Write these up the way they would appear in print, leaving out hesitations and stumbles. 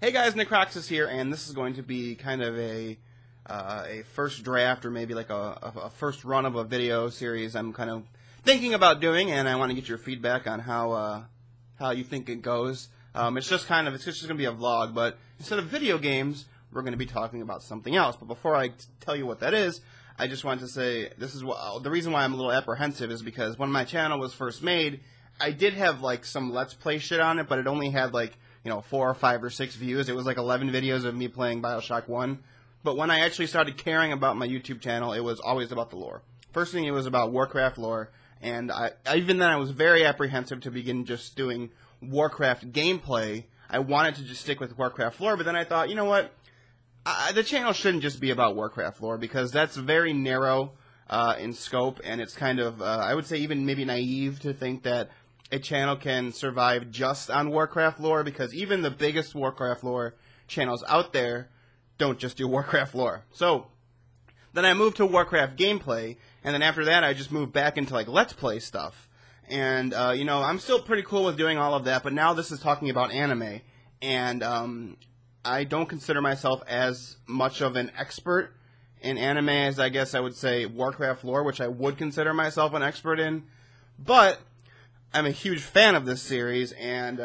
Hey guys, Necroxis here, and this is going to be kind of a first draft, or maybe like a first run of a video series I'm kind of thinking about doing, and I want to get your feedback on how you think it goes. It's just going to be a vlog, but instead of video games, we're going to be talking about something else. But before I tell you what that is, I just want to say this is the reason why I'm a little apprehensive is because when my channel was first made, I did have like some Let's Play shit on it, but it only had like 4 or 5 or 6 views. It was like 11 videos of me playing BioShock 1. But when I actually started caring about my YouTube channel, it was always about the lore. First thing, it was about Warcraft lore, and even then I was very apprehensive to begin just doing Warcraft gameplay. I wanted to just stick with Warcraft lore, but then I thought, you know what? The channel shouldn't just be about Warcraft lore, because that's very narrow in scope, and it's kind of, I would say even maybe naive to think that a channel can survive just on Warcraft lore, because even the biggest Warcraft lore channels out there don't just do Warcraft lore. So then I moved to Warcraft gameplay, and then after that I just moved back into like Let's Play stuff. And I'm still pretty cool with doing all of that, but now this is talking about anime, and I don't consider myself as much of an expert in anime as I guess I would say Warcraft lore, which I would consider myself an expert in. But I'm a huge fan of this series, and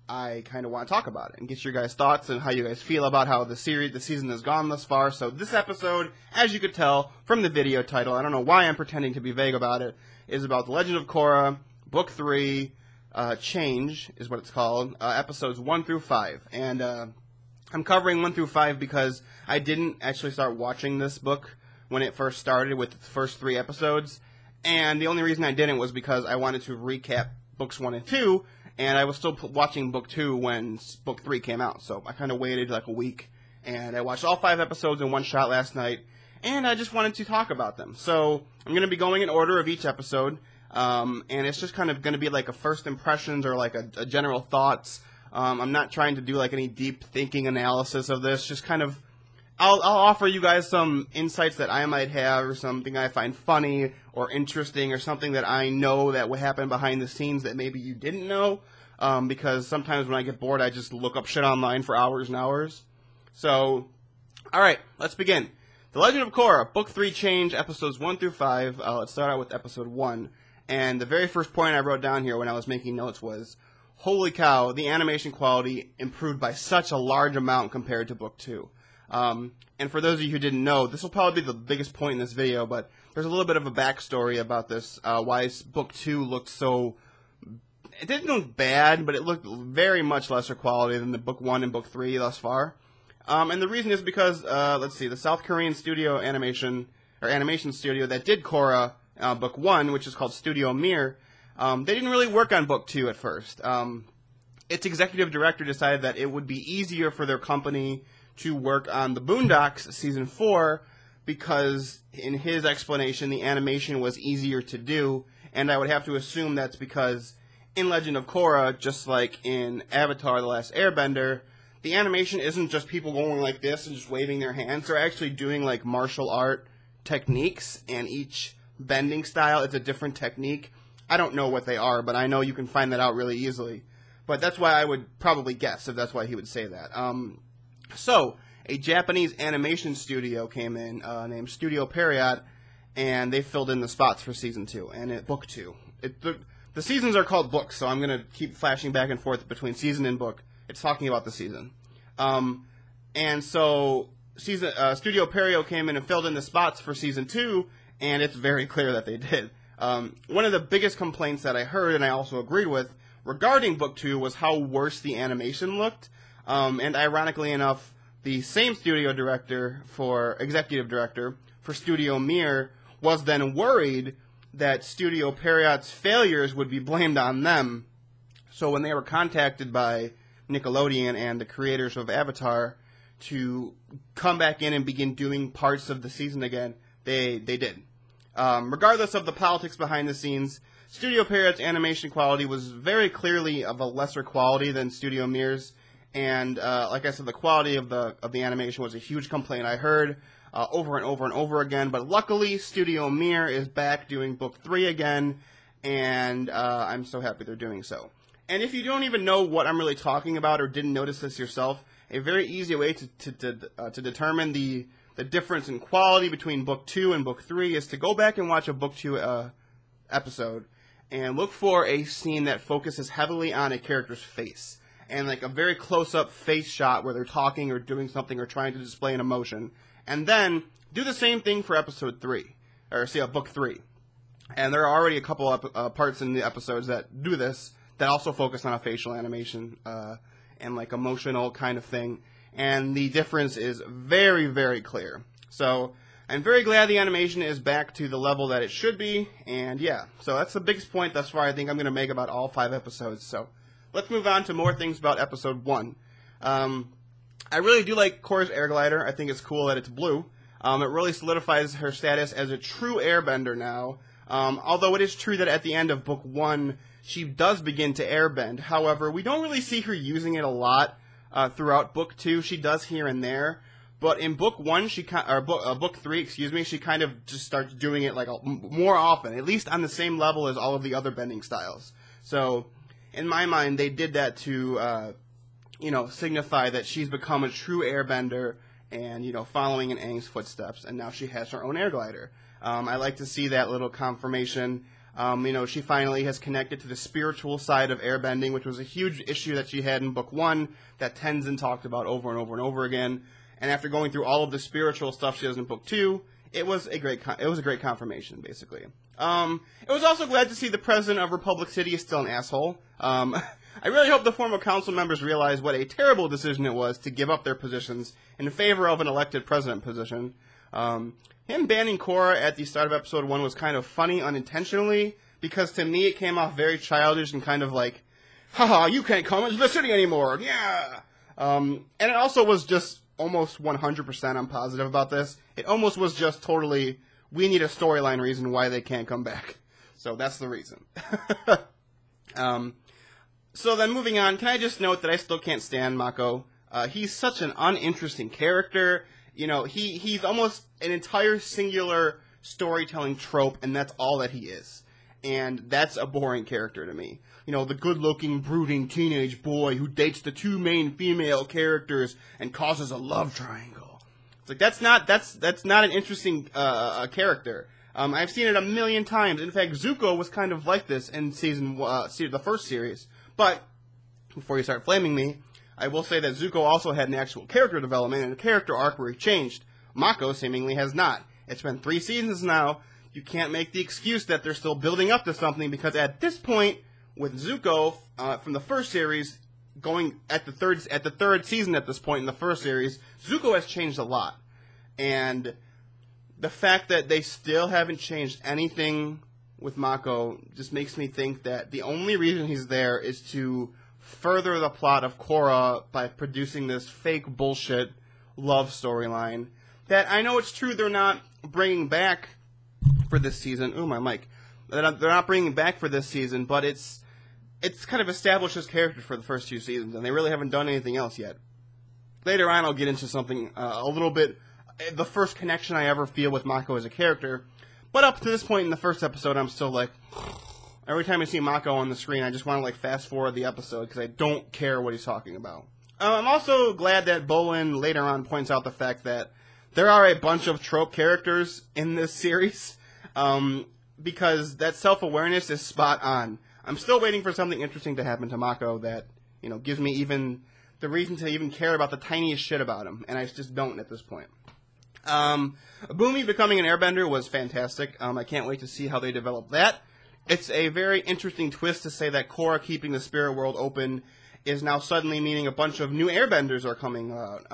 I kind of want to talk about it and get your guys' thoughts and how you guys feel about how the season has gone thus far. So this episode, as you could tell from the video title, I don't know why I'm pretending to be vague about it, is about The Legend of Korra, Book 3, Change is what it's called, episodes 1 through 5. And I'm covering 1 through 5 because I didn't actually start watching this book when it first started with the first 3 episodes. And the only reason I didn't was because I wanted to recap books 1 and 2, and I was still watching book 2 when book 3 came out. So I kind of waited like a week, and I watched all 5 episodes in one shot last night, and I just wanted to talk about them. So I'm going to be going in order of each episode, and it's just kind of going to be like a first impressions or like a general thoughts. I'm not trying to do like any deep thinking analysis of this, just kind of I'll offer you guys some insights that I might have, or something I find funny or interesting, or something that I know that would happen behind the scenes that maybe you didn't know, because sometimes when I get bored I just look up shit online for hours and hours. So, alright, let's begin. The Legend of Korra, Book 3 Change, episodes 1 through 5. Let's start out with episode 1. And the very first point I wrote down here when I was making notes was, holy cow, the animation quality improved by such a large amount compared to Book 2. And for those of you who didn't know, this will probably be the biggest point in this video, but there's a little bit of a backstory about this, why Book 2 looked so... It didn't look bad, but it looked very much lesser quality than the Book 1 and Book 3 thus far. And the reason is because, let's see, the South Korean animation studio that did Korra, Book 1, which is called Studio Mir, they didn't really work on Book 2 at first. Its executive director decided that it would be easier for their company to work on the Boondocks Season 4, because in his explanation the animation was easier to do, and I would have to assume that's because in Legend of Korra, just like in Avatar The Last Airbender, the animation isn't just people going like this and just waving their hands. They're actually doing like martial art techniques, and each bending style is a different technique. I don't know what they are, but I know you can find that out really easily. But that's why I would probably guess if that's why he would say that. So, a Japanese animation studio came in, named Studio Period, and they filled in the spots for Season 2, and Book 2. The seasons are called books, so I'm going to keep flashing back and forth between season and book. It's talking about the season. And so, Studio Period came in and filled in the spots for Season 2, and it's very clear that they did. One of the biggest complaints that I heard, and I also agreed with, regarding Book 2 was how worse the animation looked. And ironically enough, the same executive director for Studio Mir was then worried that Studio Period's failures would be blamed on them. So when they were contacted by Nickelodeon and the creators of Avatar to come back in and begin doing parts of the season again, they did. Regardless of the politics behind the scenes, Studio Period's animation quality was very clearly of a lesser quality than Studio Mir's. And like I said, the quality of the animation was a huge complaint I heard over and over and over again. But luckily, Studio Mir is back doing Book 3 again, and I'm so happy they're doing so. And if you don't even know what I'm really talking about or didn't notice this yourself, a very easy way to determine the difference in quality between Book 2 and Book 3 is to go back and watch a Book 2 episode and look for a scene that focuses heavily on a character's face. And like a very close-up face shot where they're talking or doing something or trying to display an emotion. And then do the same thing for Episode 3, or Book 3. And there are already a couple of parts in the episodes that do this, that also focus on a facial animation and like emotional kind of thing. And the difference is very, very clear. So I'm very glad the animation is back to the level that it should be. And yeah, so that's the biggest point thus far I think I'm going to make about all 5 episodes. So let's move on to more things about Episode 1. I really do like Korra's air glider. I think it's cool that it's blue. It really solidifies her status as a true airbender now. Although it is true that at the end of Book 1, she does begin to airbend. However, we don't really see her using it a lot throughout Book 2. She does here and there. But in Book 1, Book 3, excuse me, she kind of just starts doing it like more often, at least on the same level as all of the other bending styles. So, in my mind, they did that to, signify that she's become a true airbender and, following in Aang's footsteps. And now she has her own air glider. I like to see that little confirmation. She finally has connected to the spiritual side of airbending, which was a huge issue that she had in Book 1 that Tenzin talked about over and over and over again. And after going through all of the spiritual stuff she does in Book 2, it was a great confirmation, basically. It was also glad to see the president of Republic City is still an asshole. I really hope the former council members realize what a terrible decision it was to give up their positions in favor of an elected president position. Him banning Korra at the start of Episode 1 was kind of funny unintentionally, because to me it came off very childish and kind of like, haha, you can't come into the city anymore, yeah! And it also was just almost 100% I'm positive about this. It almost was just totally, we need a storyline reason why they can't come back. So that's the reason. So then moving on, can I just note that I still can't stand Mako. He's such an uninteresting character. He's almost an entire singular storytelling trope, and that's all that he is. And that's a boring character to me. The good-looking, brooding teenage boy who dates the 2 main female characters and causes a love triangle. It's like, that's not an interesting character. I've seen it a million times. In fact, Zuko was kind of like this in the first series. But, before you start flaming me, I will say that Zuko also had an actual character development and a character arc where he changed. Mako seemingly has not. It's been 3 seasons now. You can't make the excuse that they're still building up to something, because at this point, with Zuko from the first series, going at the third season at this point in the first series, Zuko has changed a lot. And the fact that they still haven't changed anything with Mako just makes me think that the only reason he's there is to further the plot of Korra by producing this fake bullshit love storyline that I know it's true they're not bringing back for this season. Ooh, my mic. They're not bringing back for this season, but it's kind of established his character for the first 2 seasons, and they really haven't done anything else yet. Later on, I'll get into something a little bit, the first connection I ever feel with Mako as a character, but up to this point in the first episode, I'm still like, every time I see Mako on the screen, I just want to like fast forward the episode, because I don't care what he's talking about. I'm also glad that Bolin later on points out the fact that there are a bunch of trope characters in this series, because that self-awareness is spot on. I'm still waiting for something interesting to happen to Mako that, gives me even the reason to even care about the tiniest shit about him, and I just don't at this point. Boomy becoming an airbender was fantastic. I can't wait to see how they develop that. It's a very interesting twist to say that Korra keeping the spirit world open is now suddenly meaning a bunch of new airbenders are coming out.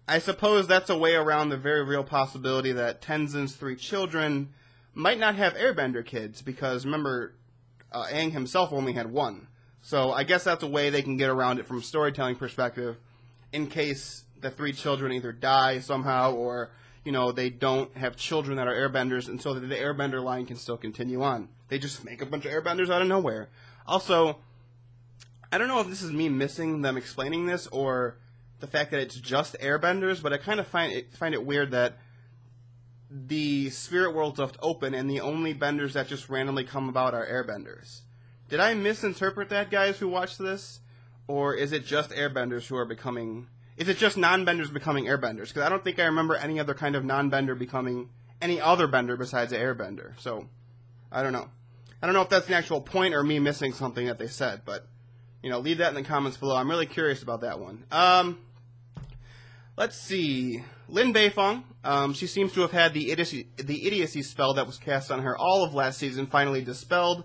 I suppose that's a way around the very real possibility that Tenzin's 3 children might not have airbender kids, because remember, Aang himself only had 1. So I guess that's a way they can get around it from a storytelling perspective, in case the 3 children either die somehow, or, they don't have children that are airbenders, and so that the airbender line can still continue on. They just make a bunch of airbenders out of nowhere. Also, I don't know if this is me missing them explaining this, or the fact that it's just airbenders, but I kind of find it weird that the spirit world's left open, and the only benders that just randomly come about are airbenders. Did I misinterpret that, guys who watch this? Or is it just airbenders who are becoming... Is it just non-benders becoming airbenders? Because I don't think I remember any other kind of non-bender becoming any other bender besides an airbender. So, I don't know. I don't know if that's an actual point or me missing something that they said, but, you know, leave that in the comments below. I'm really curious about that one. Let's see. Lin Beifong, she seems to have had the idiocy spell that was cast on her all of last season finally dispelled.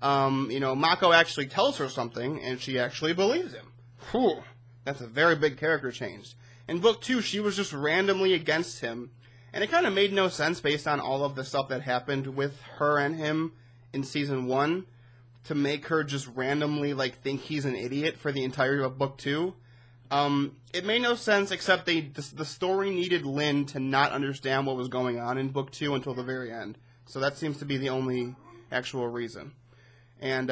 You know, Mako actually tells her something, and she actually believes him. Whew. That's a very big character change. In Book 2, she was just randomly against him, and it kind of made no sense based on all of the stuff that happened with her and him in Season 1 to make her just randomly, like, think he's an idiot for the entirety of Book 2. It made no sense, except the story needed Lin to not understand what was going on in Book 2 until the very end. So that seems to be the only actual reason. And,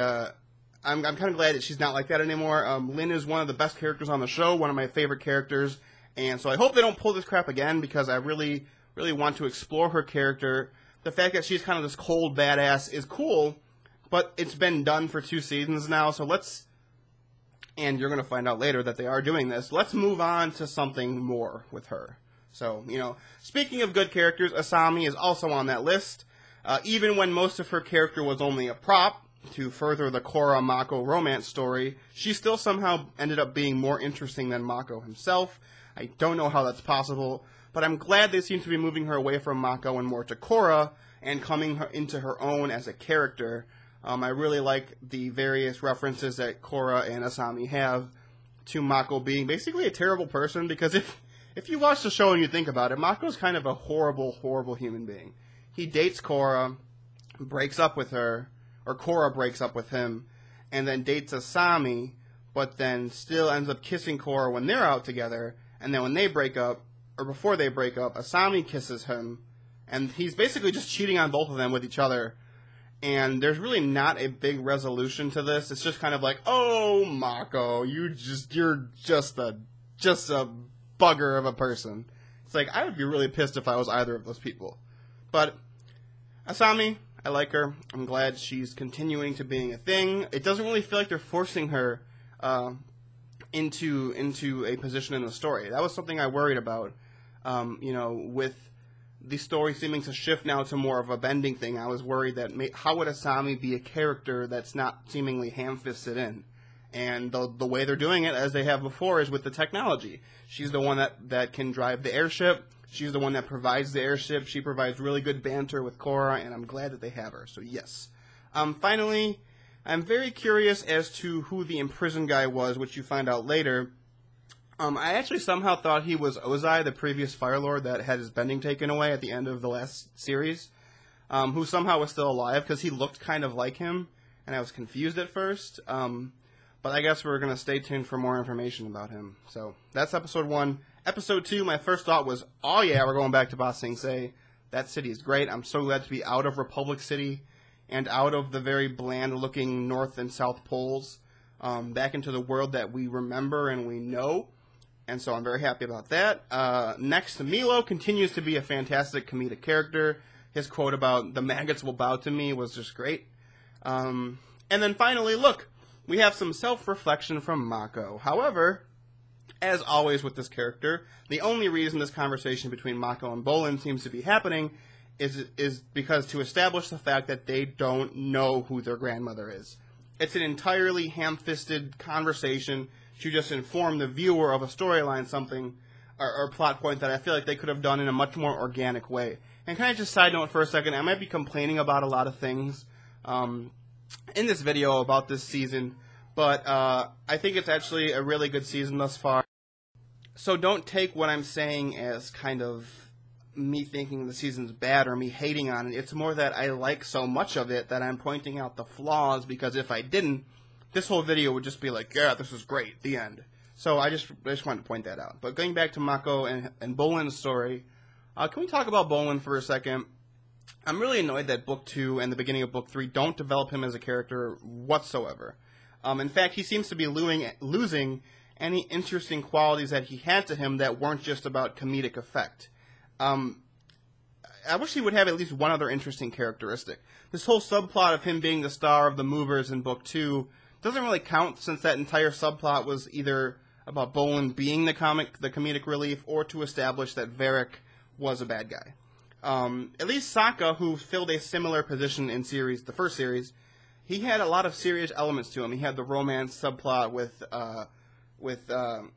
I'm kind of glad that she's not like that anymore. Lin is one of the best characters on the show, one of my favorite characters, and so I hope they don't pull this crap again, because I really, really want to explore her character. The fact that she's kind of this cold badass is cool, but it's been done for 2 seasons now, so let's, and you're going to find out later that they are doing this, let's move on to something more with her. So, you know, speaking of good characters, Asami is also on that list. Even when most of her character was only a prop, to further the Korra Mako romance story, she still somehow ended up being more interesting than Mako himself. I don't know how that's possible, but I'm glad they seem to be moving her away from Mako and more to Korra, and coming into her own as a character. I really like the various references that Korra and Asami have to Mako being basically a terrible person, because if you watch the show and you think about it, Mako's kind of a horrible, horrible human being. He dates Korra, breaks up with her, or Korra breaks up with him, and then dates Asami, but then still ends up kissing Korra when they're out together, and then when they break up, or before they break up, Asami kisses him, and he's basically just cheating on both of them with each other, and there's really not a big resolution to this. It's just kind of like, oh, Mako, you're just a bugger of a person. It's like, I would be really pissed if I was either of those people. But Asami, I like her. I'm glad she's continuing to being a thing. It doesn't really feel like they're forcing her into a position in the story. That was something I worried about. You know, with the story seeming to shift now to more of a bending thing, I was worried that how would Asami be a character that's not seemingly ham-fisted in? And the way they're doing it, as they have before, is with the technology. She's the one that can drive the airship. She's the one that provides the airship. She provides really good banter with Korra, and I'm glad that they have her. So, yes. Finally, I'm very curious as to who the imprisoned guy was, which you find out later. I actually somehow thought he was Ozai, the previous Fire Lord that had his bending taken away at the end of the last series, who somehow was still alive, because he looked kind of like him, and I was confused at first. But I guess we're going to stay tuned for more information about him. So, that's Episode 1. Episode 2, my first thought was, oh yeah, we're going back to Ba Sing Se. That city is great. I'm so glad to be out of Republic City and out of the very bland-looking North and South Poles, back into the world that we remember and we know. And so I'm very happy about that. Next, Milo continues to be a fantastic comedic character. His quote about, the maggots will bow to me, was just great. And then finally, look, we have some self-reflection from Mako. However, as always with this character, the only reason this conversation between Mako and Bolin seems to be happening is because to establish the fact that they don't know who their grandmother is. It's an entirely ham-fisted conversation to just inform the viewer of a storyline, something, or plot point that I feel like they could have done in a much more organic way. And can I just side note for a second, I might be complaining about a lot of things in this video about this season, but I think it's actually a really good season thus far. So don't take what I'm saying as kind of me thinking the season's bad or me hating on it. It's more that I like so much of it that I'm pointing out the flaws, because if I didn't, this whole video would just be like, yeah, this is great, the end. So I just wanted to point that out. But going back to Mako and Bolin's story, can we talk about Bolin for a second? I'm really annoyed that Book 2 and the beginning of Book 3 don't develop him as a character whatsoever. In fact, he seems to be losing any interesting qualities that he had to him that weren't just about comedic effect. I I wish he would have at least one other interesting characteristic. This whole subplot of him being the star of the movers in book 2 doesn't really count, since that entire subplot was either about Bolin being the comedic relief, or to establish that Varric was a bad guy. At least Sokka, who filled a similar position in the first series, he had a lot of serious elements to him. He had the romance subplot with the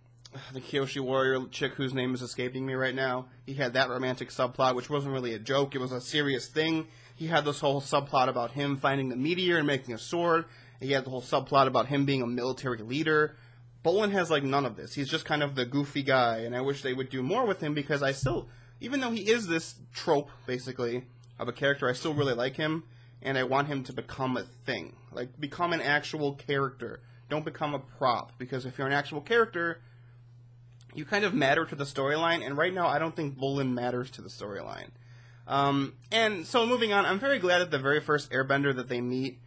Kyoshi warrior chick whose name is escaping me right now. He had that romantic subplot, which wasn't really a joke. It was a serious thing. He had this whole subplot about him finding the meteor and making a sword. He had the whole subplot about him being a military leader. Bolin has, like, none of this. He's just kind of the goofy guy, and I wish they would do more with him, because I still, even though he is this trope, basically, of a character, I still really like him, and I want him to become a thing. Like, become an actual character. Don't become a prop, because if you're an actual character, you kind of matter to the storyline, and right now I don't think Bolin matters to the storyline. And so moving on, I'm very glad that the very first airbender that they meet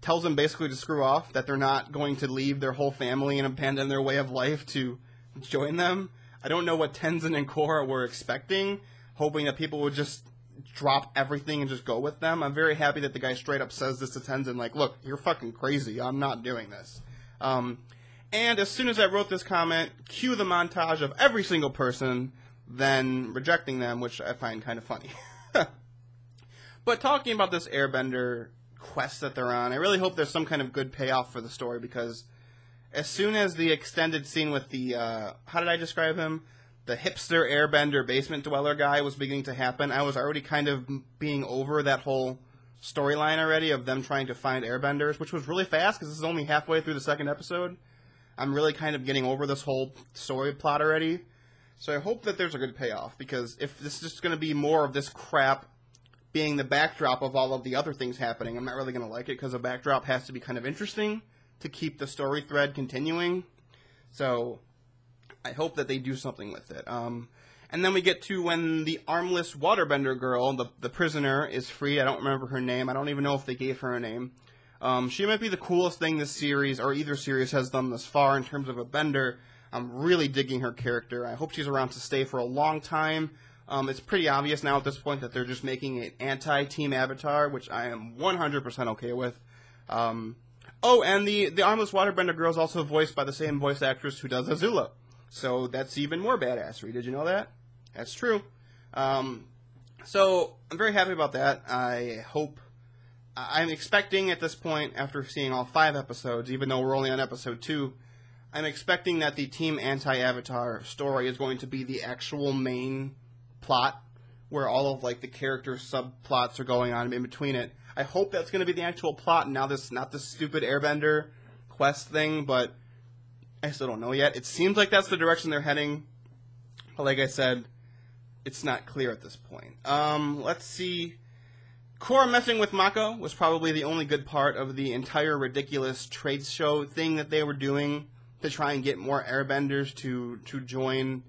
tells them basically to screw off, that they're not going to leave their whole family and abandon their way of life to join them. I don't know what Tenzin and Korra were expecting, hoping that people would just drop everything and just go with them. I'm very happy that the guy straight up says this to Tenzin, like, look, you're fucking crazy, I'm not doing this. And as soon as I wrote this comment, cue the montage of every single person then rejecting them, which I find kind of funny. But talking about this airbender quest that they're on, I really hope there's some kind of good payoff for the story, because as soon as the extended scene with the, how did I describe him? The hipster airbender basement dweller guy was beginning to happen, I was already kind of being over that whole storyline already of them trying to find airbenders, which was really fast, because this is only halfway through the second episode. I'm really kind of getting over this whole story plot already. So I hope that there's a good payoff, because if this is just going to be more of this crap being the backdrop of all of the other things happening, I'm not really going to like it, because the backdrop has to be kind of interesting to keep the story thread continuing. So I hope that they do something with it. And then we get to when the armless waterbender girl, the prisoner, is free. I don't remember her name. I don't even know if they gave her a name. She might be the coolest thing this series, or either series, has done thus far in terms of a bender. I'm really digging her character. I hope she's around to stay for a long time. It's pretty obvious now at this point that they're just making an anti-Team Avatar, which I am 100% okay with. Oh, and the armless waterbender girl is also voiced by the same voice actress who does Azula. So that's even more badassery. Did you know that? That's true. So I'm very happy about that. I'm expecting at this point, after seeing all 5 episodes, even though we're only on episode 2, I'm expecting that the Team Anti-Avatar story is going to be the actual main plot, where all of, like, the character subplots are going on in between it. I hope that's going to be the actual plot, and not this stupid airbender quest thing, but I still don't know yet. It seems like that's the direction they're heading, but like I said, it's not clear at this point. Let's see. Korra messing with Mako was probably the only good part of the entire ridiculous trade show thing that they were doing to try and get more airbenders to join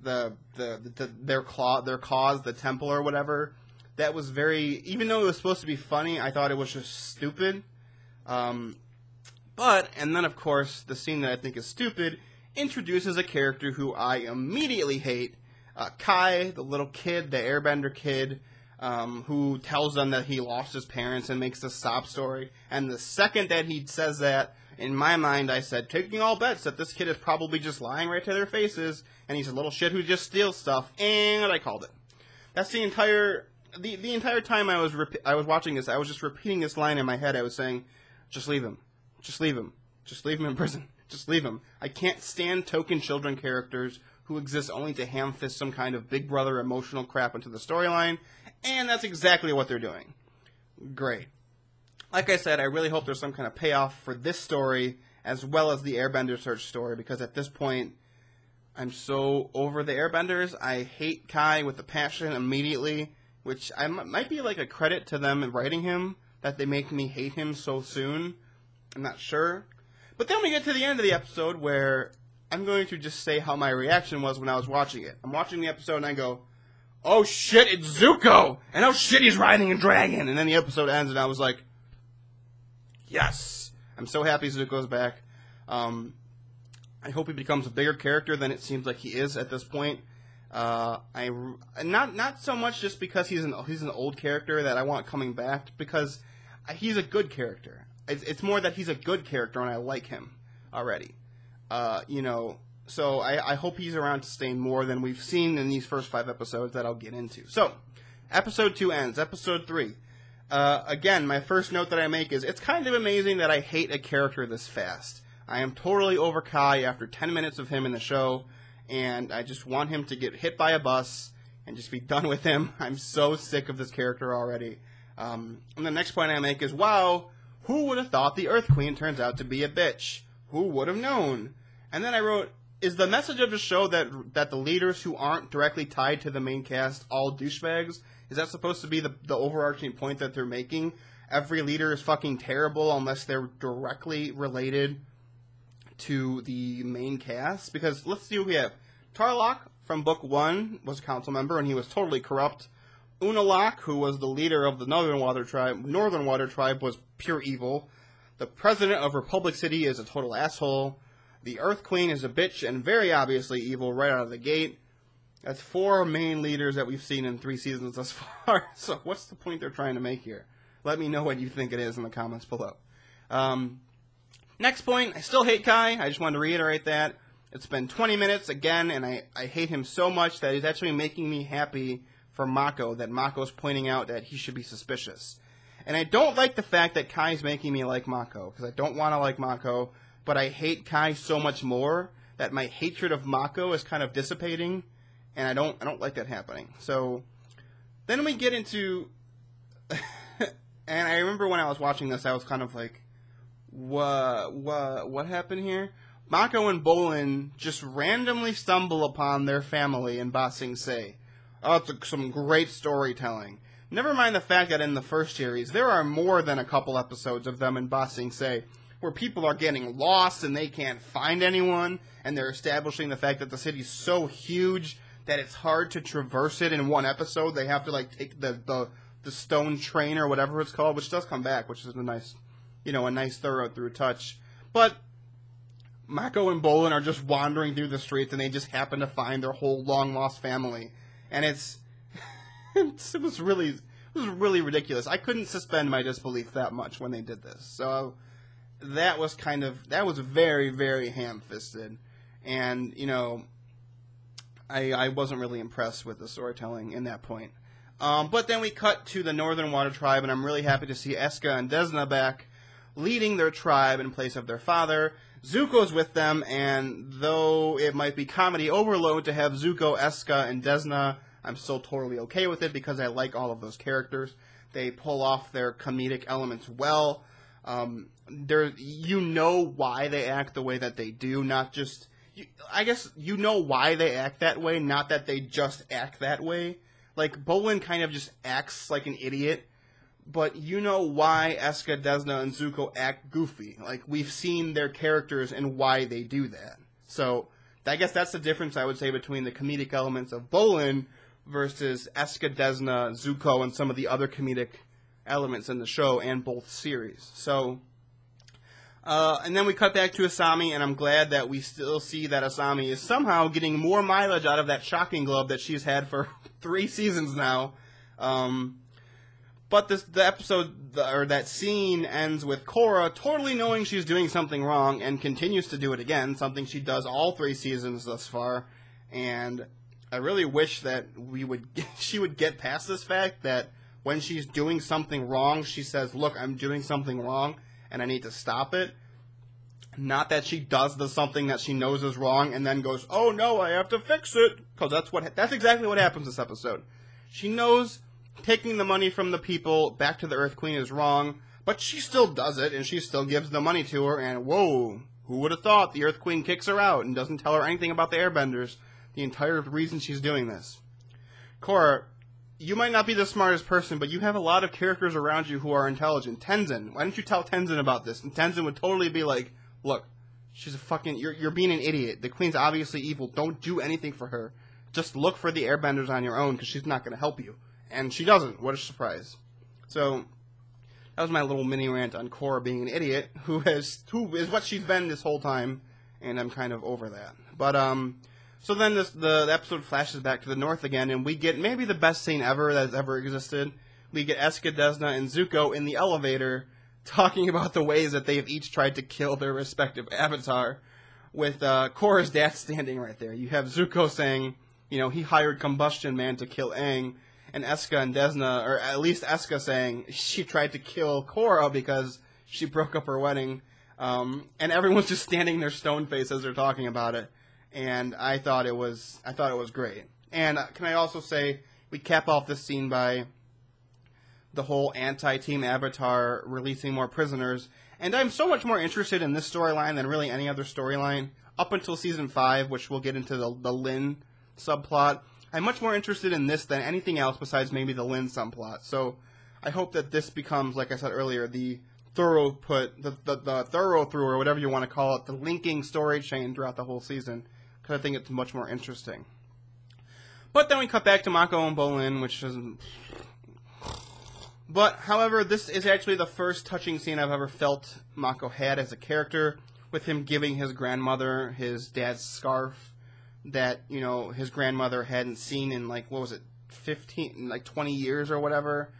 their cause, the temple or whatever. That was even though it was supposed to be funny, I thought it was just stupid. And then of course, the scene that I think is stupid introduces a character who I immediately hate, Kai, the little kid, the airbender kid, who tells them that he lost his parents and makes this sob story. And the second that he says that, in my mind, I said, taking all bets that this kid is probably just lying right to their faces, and he's a little shit who just steals stuff, and I called it. That's the entire time I was watching this, I was just repeating this line in my head. I was saying, just leave him. Just leave him. Just leave him in prison. Just leave him. I can't stand token children characters who exist only to ham-fist some kind of Big Brother emotional crap into the storyline, and that's exactly what they're doing. Great. Like I said, I really hope there's some kind of payoff for this story, as well as the Airbender Search story, because at this point, I'm so over the Airbenders. I hate Kai with a passion immediately, which might be like a credit to them in writing him, that they make me hate him so soon. I'm not sure. But then we get to the end of the episode where I'm going to just say how my reaction was when I was watching it. I'm watching the episode and I go, oh shit, it's Zuko! And oh shit, he's riding a dragon! And then the episode ends and I was like, yes! I'm so happy Zuko's back. I hope he becomes a bigger character than it seems like he is at this point. Not so much just because he's an old character that I want coming back, because he's a good character. It's more that he's a good character and I like him already. So I hope he's around to stay more than we've seen in these first 5 episodes that I'll get into. So, episode 2 ends. Episode 3. Again, my first note that I make is, it's kind of amazing that I hate a character this fast. I am totally over Kai after 10 minutes of him in the show, and I just want him to get hit by a bus and just be done with him. I'm so sick of this character already. And the next point I make is, wow, who would have thought the Earth Queen turns out to be a bitch? Who would have known? And then I wrote, is the message of the show that the leaders who aren't directly tied to the main cast all douchebags? Is that supposed to be the overarching point that they're making? Every leader is fucking terrible unless they're directly related to the main cast? Because let's see what we have. Tarlok from book 1 was a council member and he was totally corrupt. Unalak, who was the leader of the Northern Water Tribe, was pure evil. The president of Republic City is a total asshole. The Earth Queen is a bitch and very obviously evil right out of the gate. That's 4 main leaders that we've seen in 3 seasons thus far. So what's the point they're trying to make here? Let me know what you think it is in the comments below. Next point, I still hate Kai. I just wanted to reiterate that. It's been 20 minutes again, and I hate him so much that he's actually making me happy for Mako, that Mako's pointing out that he should be suspicious. And I don't like the fact that Kai's making me like Mako, because I don't want to like Mako, but I hate Kai so much more that my hatred of Mako is kind of dissipating, and I don't like that happening. So then we get into and I remember when I was watching this, I was kind of like, what happened here? Mako and Bolin just randomly stumble upon their family in Ba Sing Se. Oh, it's some great storytelling. Never mind the fact that in the first series, there are more than a couple episodes of them in Ba Sing Se, where people are getting lost and they can't find anyone, and they're establishing the fact that the city's so huge that it's hard to traverse it in one episode. They have to, like, take the stone train or whatever it's called, which does come back, which is a nice thorough through touch. But Mako and Bolin are just wandering through the streets, and they just happen to find their whole long-lost family. And it was really ridiculous. I couldn't suspend my disbelief that much when they did this. So that was very, very ham-fisted. And, I wasn't really impressed with the storytelling in that point. But then we cut to the Northern Water Tribe, and I'm really happy to see Eska and Desna back, leading their tribe in place of their father. Zuko's with them, and though it might be comedy overload to have Zuko, Eska, and Desna, I'm still totally okay with it because I like all of those characters. They pull off their comedic elements well. You know why they act the way that they do, not just... I guess you know why they act that way, not that they just act that way. Like, Bolin kind of just acts like an idiot, but you know why Eska, Desna, and Zuko act goofy. Like, we've seen their characters and why they do that. So, I guess that's the difference, I would say, between the comedic elements of Bolin versus Eska, Desna, Zuko, and some of the other comedic elements in the show and both series. So, and then we cut back to Asami, and I'm glad that we still see that Asami is somehow getting more mileage out of that shocking glove that she's had for 3 seasons now. But that scene ends with Korra totally knowing she's doing something wrong and continues to do it again, something she does all 3 seasons thus far. And I really wish that she would get past this fact that when she's doing something wrong, she says, look, I'm doing something wrong and I need to stop it. Not that she does something that she knows is wrong and then goes, oh no, I have to fix it. Because that's exactly what happens this episode. She knows taking the money from the people back to the Earth Queen is wrong, but she still does it, and she still gives the money to her, and whoa, who would have thought the Earth Queen kicks her out and doesn't tell her anything about the Airbenders, the entire reason she's doing this. Korra, you might not be the smartest person, but you have a lot of characters around you who are intelligent. Tenzin, why don't you tell Tenzin about this? And Tenzin would totally be like, look, she's a fucking, you're being an idiot. The Queen's obviously evil. Don't do anything for her. Just look for the Airbenders on your own, because she's not going to help you. And she doesn't. What a surprise. So, that was my little mini rant on Korra being an idiot, who is what she's been this whole time, and I'm kind of over that. But, So then the episode flashes back to the north again, and we get maybe the best scene ever that's ever existed. We get Asuka, Desna, and Zuko in the elevator talking about the ways that they have each tried to kill their respective avatar, with Korra's dad standing right there. You have Zuko saying, he hired Combustion Man to kill Aang, and Asuka and Desna, or at least Asuka saying she tried to kill Korra because she broke up her wedding, and everyone's just standing there stone faced as they're talking about it. And I thought it was great. And can I also say, we cap off this scene by the whole anti-Team Avatar releasing more prisoners. And I'm so much more interested in this storyline than really any other storyline. Up until Season 5, which we'll get into the Lin subplot, I'm much more interested in this than anything else besides maybe the Lin subplot. So I hope that this becomes, like I said earlier, the thorough through, or whatever you want to call it, the linking story chain throughout the whole season, because I think it's much more interesting. But then we cut back to Mako and Bolin, which isn't... But, however, this is actually the first touching scene I've ever felt Mako had as a character, with him giving his grandmother his dad's scarf that, his grandmother hadn't seen in, 20 years or whatever,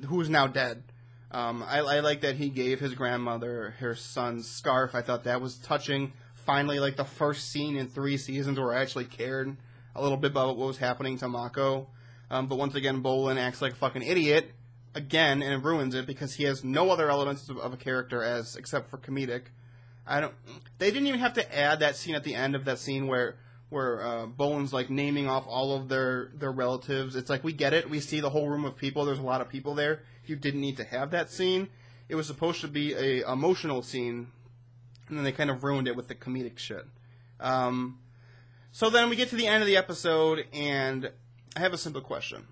who's now dead. I like that he gave his grandmother her son's scarf. I thought that was touching. Finally, the first scene in 3 seasons where I actually cared a little bit about what was happening to Mako. But once again, Bolin acts like a fucking idiot again, and it ruins it because he has no other elements of a character except for comedic. They didn't even have to add that scene at the end of that scene where Bolin's naming off all of their relatives. It's we get it. We see the whole room of people. There's a lot of people there. You didn't need to have that scene. It was supposed to be a emotional scene, and then they kind of ruined it with the comedic shit. So then we get to the end of the episode, and I have a simple question.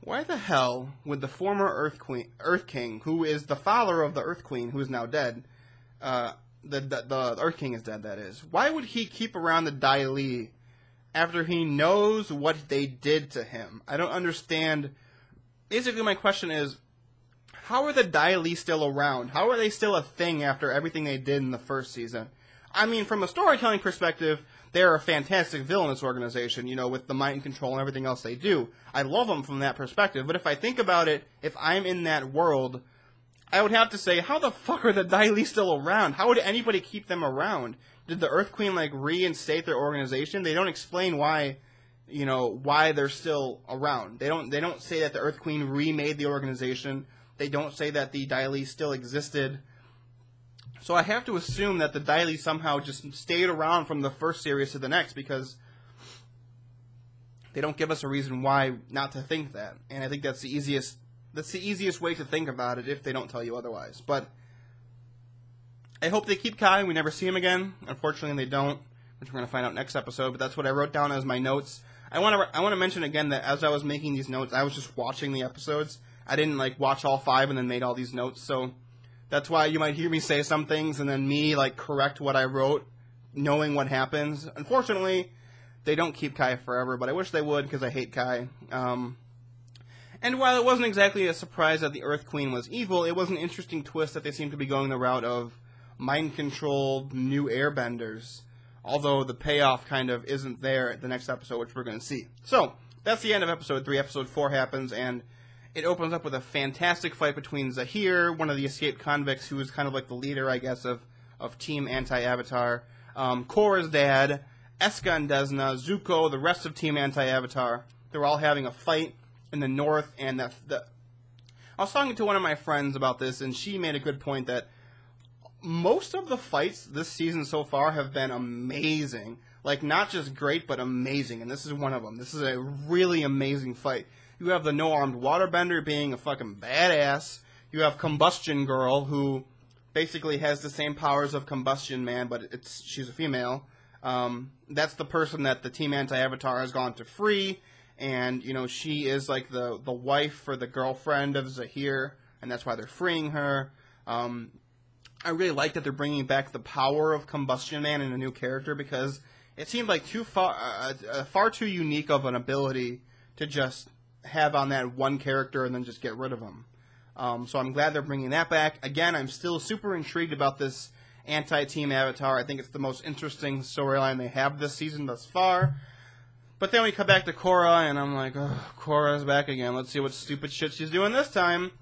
Why the hell would the former Earth King, who is the father of the Earth Queen, who is now dead, the Earth King is dead, that is, why would he keep around the Dai Li after he knows what they did to him? I don't understand. Basically, my question is, how are the Dai Li still around? How are they still a thing after everything they did in the first season? I mean, from a storytelling perspective, they're a fantastic villainous organization, with the mind control and everything else they do. I love them from that perspective, but if I think about it, if I'm in that world, I would have to say, how the fuck are the Dai Li still around? How would anybody keep them around? Did the Earth Queen, reinstate their organization? They don't explain why they're still around. They don't say that the Earth Queen remade the organization. They don't say that the Dai Li still existed. So I have to assume that the Dai Li somehow just stayed around from the first series to the next, because they don't give us a reason why not to think that. And I think that's the easiest way to think about it if they don't tell you otherwise. But I hope they keep Kai. We never see him again. Unfortunately, they don't, which we're going to find out next episode. But that's what I wrote down as my notes. I want to mention again that as I was making these notes, I was just watching the episodes. I didn't watch all 5 and then made all these notes. So that's why you might hear me say some things and then me correct what I wrote, knowing what happens. Unfortunately, they don't keep Kai forever, but I wish they would because I hate Kai. And while it wasn't exactly a surprise that the Earth Queen was evil, it was an interesting twist that they seem to be going the route of mind-controlled new airbenders. Although the payoff kind of isn't there at the next episode, which we're going to see. So, that's the end of Episode 3. Episode 4 happens, and it opens up with a fantastic fight between Zahir, one of the escaped convicts, who is kind of the leader, I guess, of Team Anti-Avatar, Korra's dad, Asuka and Desna, Zuko, the rest of Team Anti-Avatar. They're all having a fight in the north, and I was talking to one of my friends about this, and she made a good point that most of the fights this season so far have been amazing. Not just great, but amazing, and this is one of them. This is a really amazing fight. You have the no-armed waterbender being a fucking badass. You have Combustion Girl, who basically has the same powers of Combustion Man, but she's a female. That's the person that the Team Anti-Avatar has gone to free, and, she is, the wife for the girlfriend of Zahir, and that's why they're freeing her. I really like that they're bringing back the power of Combustion Man in a new character, because it seemed like far too unique of an ability to just have on that one character and then just get rid of him. So I'm glad they're bringing that back. Again, I'm still super intrigued about this anti-Team Avatar. I think it's the most interesting storyline they have this season thus far. But then we come back to Korra, and I'm like, oh, Korra's back again. Let's see what stupid shit she's doing this time.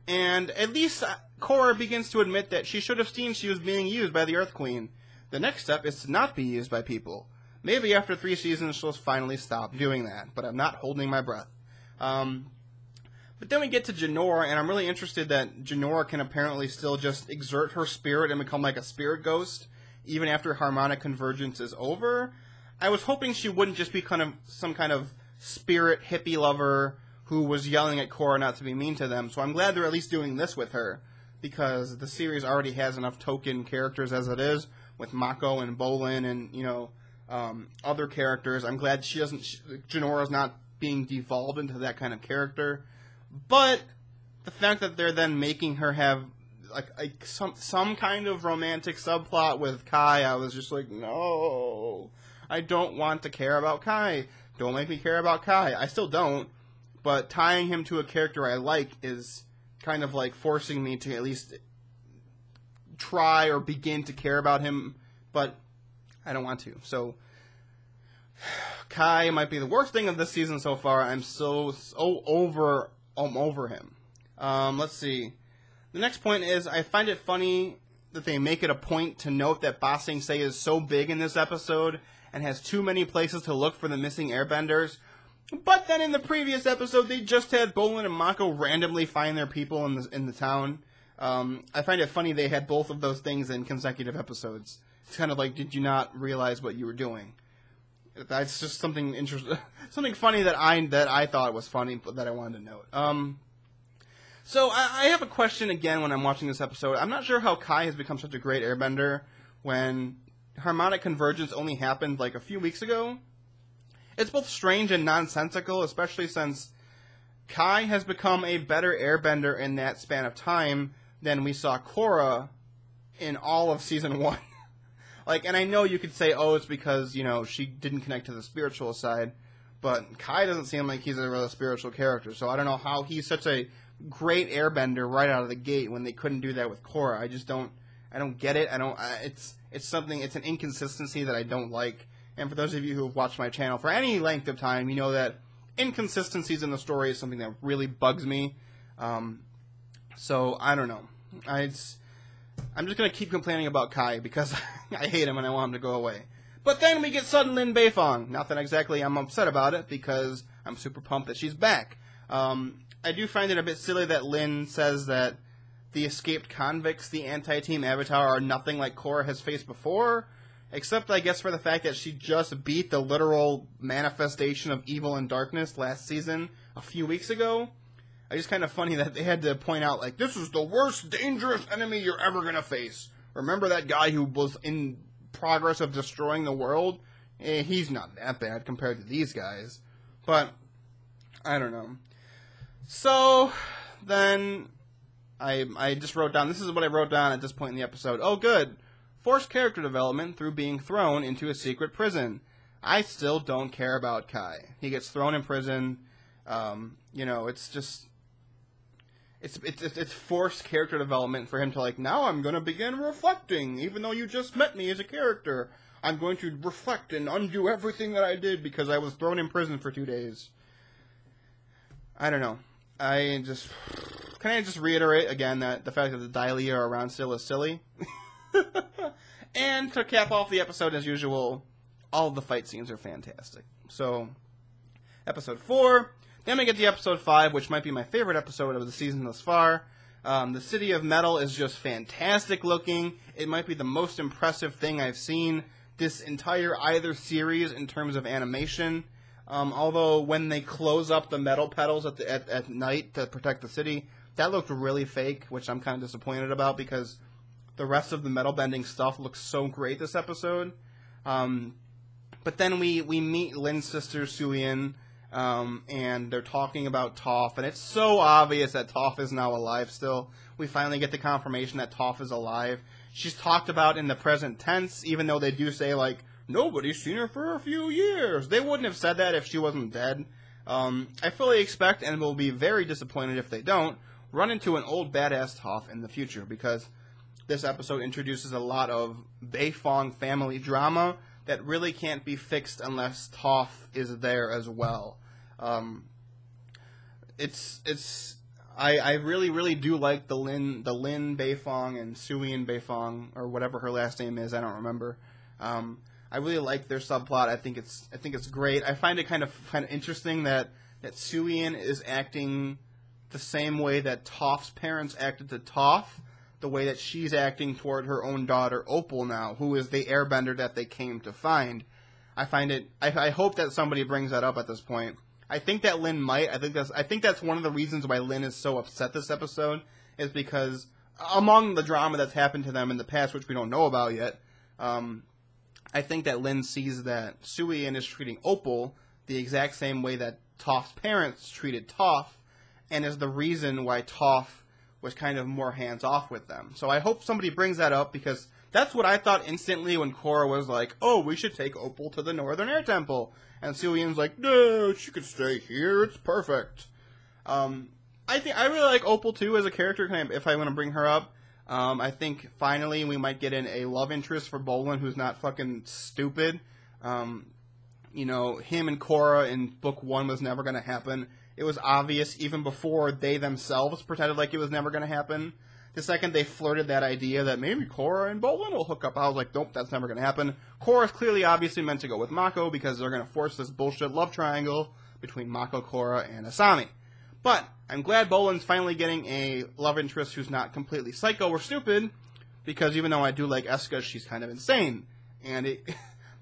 And at least Korra begins to admit that she should have seen she was being used by the Earth Queen. The next step is to not be used by people. Maybe after 3 seasons she'll finally stop doing that, but I'm not holding my breath. But then we get to Jinora, and I'm really interested that Jinora can apparently still just exert her spirit and become like a spirit ghost, even after harmonic convergence is over. I was hoping she wouldn't just be kind of some kind of spirit hippie lover who was yelling at Korra not to be mean to them, so I'm glad they're at least doing this with her, because the series already has enough token characters as it is, with Mako and Bolin and, you know, other characters. I'm glad Jinora's not being devolved into that kind of character. But the fact that they're then making her have like some kind of romantic subplot with Kai, I was just like, no, I don't want to care about Kai. Don't make me care about Kai. I still don't, but tying him to a character I like is kind of like forcing me to at least try or begin to care about him, but I don't want to. So Kai might be the worst thing of this season so far. I'm so over him. Let's see. The next point is, I find it funny that they make it a point to note that Ba Sing Se is so big in this episode and has too many places to look for the missing airbenders. But then in the previous episode, they just had Bolin and Mako randomly find their people in the town. I find it funny they had both of those things in consecutive episodes. It's kind of like, did you not realize what you were doing? That's just something interesting, something funny that I thought was funny, but that I wanted to note. So I have a question again when I'm watching this episode. I'm not sure how Kai has become such a great airbender when harmonic convergence only happened like a few weeks ago. It's both strange and nonsensical, especially since Kai has become a better airbender in that span of time than we saw Korra in all of season 1. Like, and I know you could say, oh, it's because, you know, she didn't connect to the spiritual side, but Kai doesn't seem like he's a real spiritual character, so I don't know how he's such a great airbender right out of the gate when they couldn't do that with Korra. I don't get it. It's an inconsistency that I don't like. And for those of you who have watched my channel for any length of time, you know that inconsistencies in the story is something that really bugs me. So I don't know. I'm just going to keep complaining about Kai because I hate him and I want him to go away. But then we get Sudden Lin Beifong. Not that exactly I'm upset about it because I'm super pumped that she's back. I do find it a bit silly that Lin says that the escaped convicts, the anti-Team Avatar, are nothing like Korra has faced before, except I guess for the fact that she just beat the literal manifestation of evil and darkness last season a few weeks ago. It's just kind of funny that they had to point out, like, this is the worst dangerous enemy you're ever going to face. Remember that guy who was in progress of destroying the world? He's not that bad compared to these guys. But, I don't know. So, then, I just wrote down, this is what I wrote down at this point in the episode. Oh, good. Forced character development through being thrown into a secret prison. I still don't care about Kai. He gets thrown in prison. You know, it's just... It's forced character development for him to, like, now I'm going to begin reflecting, even though you just met me as a character. I'm going to reflect and undo everything that I did because I was thrown in prison for 2 days. I don't know. Can I just reiterate again that the fact that the Dai are around still is silly? And to cap off the episode as usual, all of the fight scenes are fantastic. So, episode 4... Then we get to episode 5, which might be my favorite episode of the season thus far. The City of Metal is just fantastic looking. It might be the most impressive thing I've seen this entire either series in terms of animation. Although when they close up the metal petals at night to protect the city, that looked really fake, which I'm kind of disappointed about because the rest of the metal bending stuff looks so great this episode. But then we meet Lin's sister, Suyin, and they're talking about Toph, and it's so obvious that Toph is now alive still. We finally get the confirmation that Toph is alive. She's talked about in the present tense, even though they do say, like, nobody's seen her for a few years. They wouldn't have said that if she wasn't dead. I fully expect, and will be very disappointed if they don't, run into an old badass Toph in the future, because this episode introduces a lot of Beifong family drama that really can't be fixed unless Toph is there as well. I really do like the Lin Beifong and Suyin Beifong, or whatever her last name is. I don't remember. I really like their subplot. I think it's great. I find it kind of interesting that Suyin is acting the same way that Toph's parents acted to Toph, the way that she's acting toward her own daughter Opal now, who is the airbender that they came to find. I hope that somebody brings that up at this point. I think that Lin might. I think that's one of the reasons why Lin is so upset this episode, is because among the drama that's happened to them in the past, which we don't know about yet, I think that Lin sees that Suyin is treating Opal the exact same way that Toph's parents treated Toph, and is the reason why Toph was kind of more hands-off with them. So I hope somebody brings that up, because that's what I thought instantly when Korra was like, oh, we should take Opal to the Northern Air Temple. And Suyin's like, no, she could stay here, it's perfect. I really like Opal too as a character, if I want to bring her up. I think finally we might get in a love interest for Bolin who's not fucking stupid. You know, him and Korra in book 1 was never going to happen. It was obvious even before they themselves pretended like it was never going to happen. The second they flirted that idea that maybe Korra and Bolin will hook up, I was like, nope, that's never going to happen. Korra's clearly obviously meant to go with Mako because they're going to force this bullshit love triangle between Mako, Korra, and Asami. But I'm glad Bolin's finally getting a love interest who's not completely psycho or stupid, because even though I do like Eska, she's kind of insane. And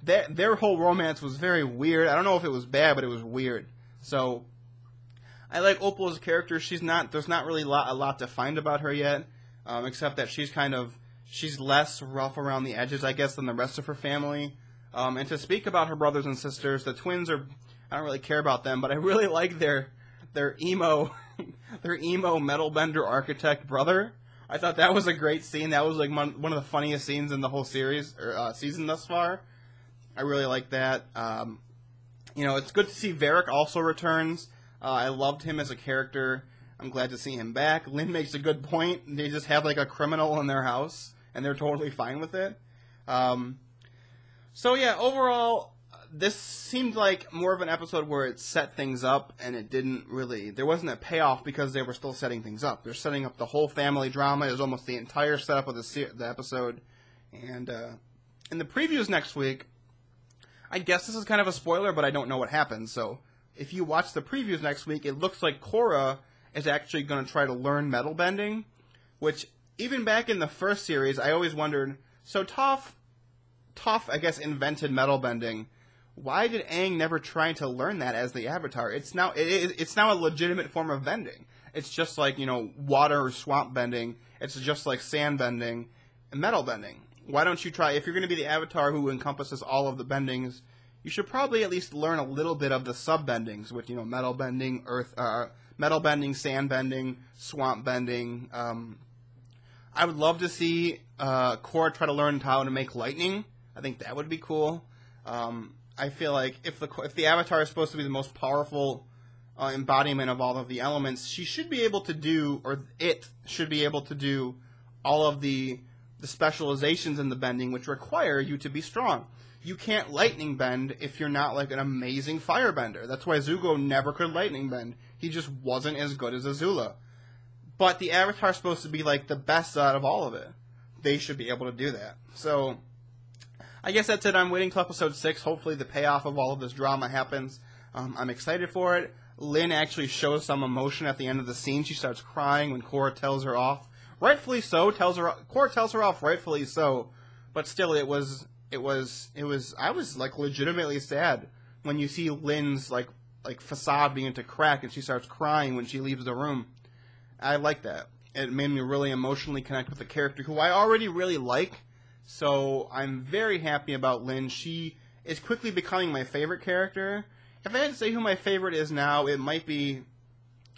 their whole romance was very weird. I don't know if it was bad, but it was weird. So I like Opal as a character. There's not really a lot to find about her yet. Except that she's less rough around the edges, I guess, than the rest of her family. And to speak about her brothers and sisters, the twins I don't really care about them, but I really like their emo metalbender architect brother. I thought that was a great scene. That was like one of the funniest scenes in the whole series, or season thus far. I really like that. It's good to see Varric also returns. I loved him as a character. I'm glad to see him back. Lin makes a good point. They just have like a criminal in their house, and they're totally fine with it. So yeah, overall, this seemed like more of an episode where it set things up, and there wasn't a payoff because they were still setting things up. They're setting up the whole family drama. It was almost the entire setup of the episode. And in the previews next week, I guess this is kind of a spoiler, but I don't know what happens. So if you watch the previews next week, it looks like Korra is actually going to try to learn metal bending, which even back in the first series, I always wondered, so Toph, I guess, invented metal bending. Why did Aang never try to learn that as the Avatar? It's now a legitimate form of bending. It's just like, water or swamp bending. It's just like sand bending and metal bending. Why don't you try, if you're going to be the Avatar who encompasses all of the bendings, you should probably at least learn a little bit of the sub-bendings, with, metal bending, metal bending, sand bending, swamp bending. I would love to see Korra try to learn how to make lightning. I think that would be cool. I feel like if the Avatar is supposed to be the most powerful embodiment of all of the elements, she should be able to do, or it should be able to do, all of the specializations in the bending which require you to be strong. You can't lightning bend if you're not like an amazing firebender. That's why Zuko never could lightning bend. He just wasn't as good as Azula. But the Avatar's supposed to be like the best out of all of it. They should be able to do that. So I guess that's it. I'm waiting till episode 6. Hopefully the payoff of all of this drama happens. I'm excited for it. Lin actually shows some emotion at the end of the scene. She starts crying when Korra tells her off. Rightfully so. Korra tells her off rightfully so. But still, I was like legitimately sad when you see Lin's like facade begin to crack and she starts crying when she leaves the room. I like that. It made me really emotionally connect with the character who I already really like. So I'm very happy about Lin. She is quickly becoming my favorite character. If I had to say who my favorite is now, it might be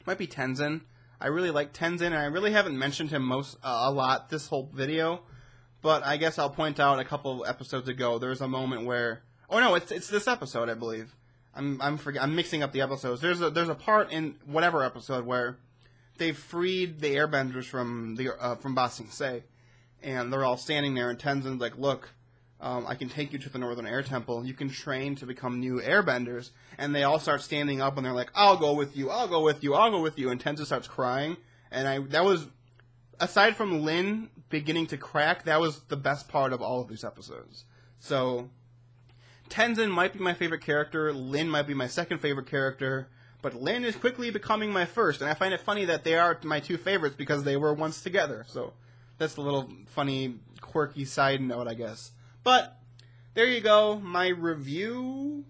Tenzin. I really like Tenzin, and I really haven't mentioned him a lot this whole video. But I guess I'll point out a couple episodes ago, there's a moment where, oh no, it's this episode, I believe. I'm mixing up the episodes. There's a part in whatever episode where they've freed the airbenders from Ba Sing Se, and they're all standing there, and Tenzin's like, look, I can take you to the Northern Air Temple. You can train to become new airbenders. And they all start standing up, and they're like, I'll go with you, I'll go with you, I'll go with you. And Tenzin starts crying. And that was, aside from Lin beginning to crack, that was the best part of all of these episodes. So, Tenzin might be my favorite character. Lin might be my second favorite character. But Lin is quickly becoming my first. And I find it funny that they are my two favorites because they were once together. So, that's a little funny, quirky side note, I guess. But, there you go, my review,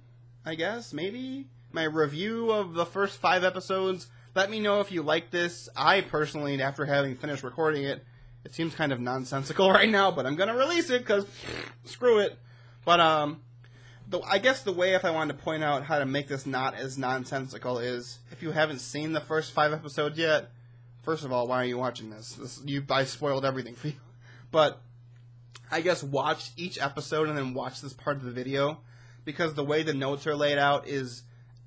I guess, maybe? My review of the first 5 episodes. Let me know if you like this. I personally, after having finished recording it, it seems kind of nonsensical right now, but I'm going to release it because screw it. But, I guess the way if I wanted to point out how to make this not as nonsensical is, if you haven't seen the first 5 episodes yet, first of all, why are you watching this? I spoiled everything for you. But I guess watch each episode and then watch this part of the video, because the way the notes are laid out is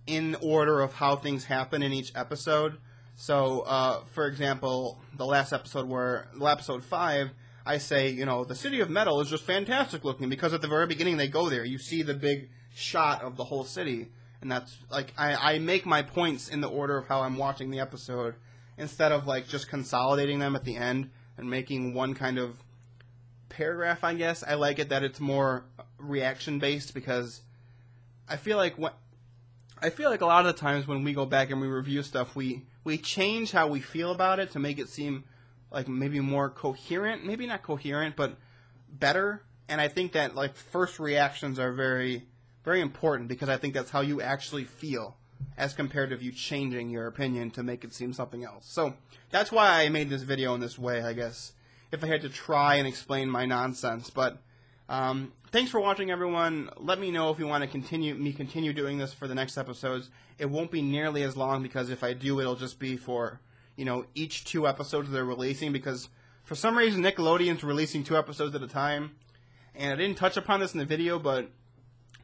in order of how things happen in each episode. So, for example, the last episode episode 5, I say, you know, the City of Metal is just fantastic looking, because at the very beginning they go there, you see the big shot of the whole city, and that's, like, I make my points in the order of how I'm watching the episode, instead of, like, just consolidating them at the end and making one kind of paragraph, I guess. I like it that it's more reaction-based, because I feel like a lot of the times when we go back and we review stuff, we change how we feel about it to make it seem like maybe more coherent, maybe not coherent, but better. And I think that, like, first reactions are very, very important, because I think that's how you actually feel, as compared to you changing your opinion to make it seem something else. So that's why I made this video in this way, I guess, if I had to try and explain my nonsense. But thanks for watching, everyone. Let me know if you want to continue doing this for the next episodes. It won't be nearly as long, because if I do, it'll just be for, you know, each 2 episodes they're releasing, because for some reason Nickelodeon's releasing 2 episodes at a time. And I didn't touch upon this in the video, but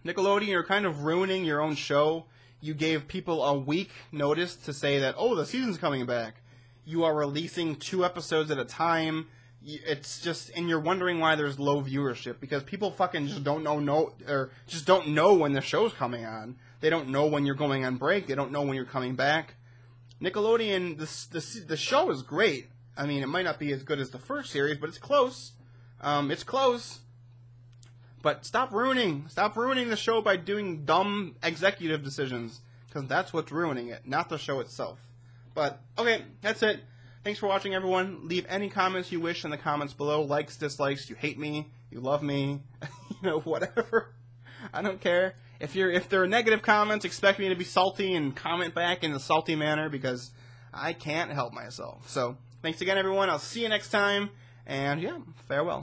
Nickelodeon, you're kind of ruining your own show. You gave people a week notice to say that, oh, the season's coming back. You are releasing 2 episodes at a time. It's just, and you're wondering why there's low viewership, because people fucking just don't know when the show's coming on. They don't know when you're going on break. They don't know when you're coming back. Nickelodeon, the show is great. I mean, it might not be as good as the first series, but it's close. It's close. But stop ruining the show by doing dumb executive decisions, because that's what's ruining it, not the show itself. But, okay, that's it. Thanks for watching, everyone. Leave any comments you wish in the comments below. Likes, dislikes, you hate me, you love me, you know, whatever. I don't care. If there are negative comments, expect me to be salty and comment back in a salty manner, because I can't help myself. So, thanks again, everyone. I'll see you next time, and yeah, farewell.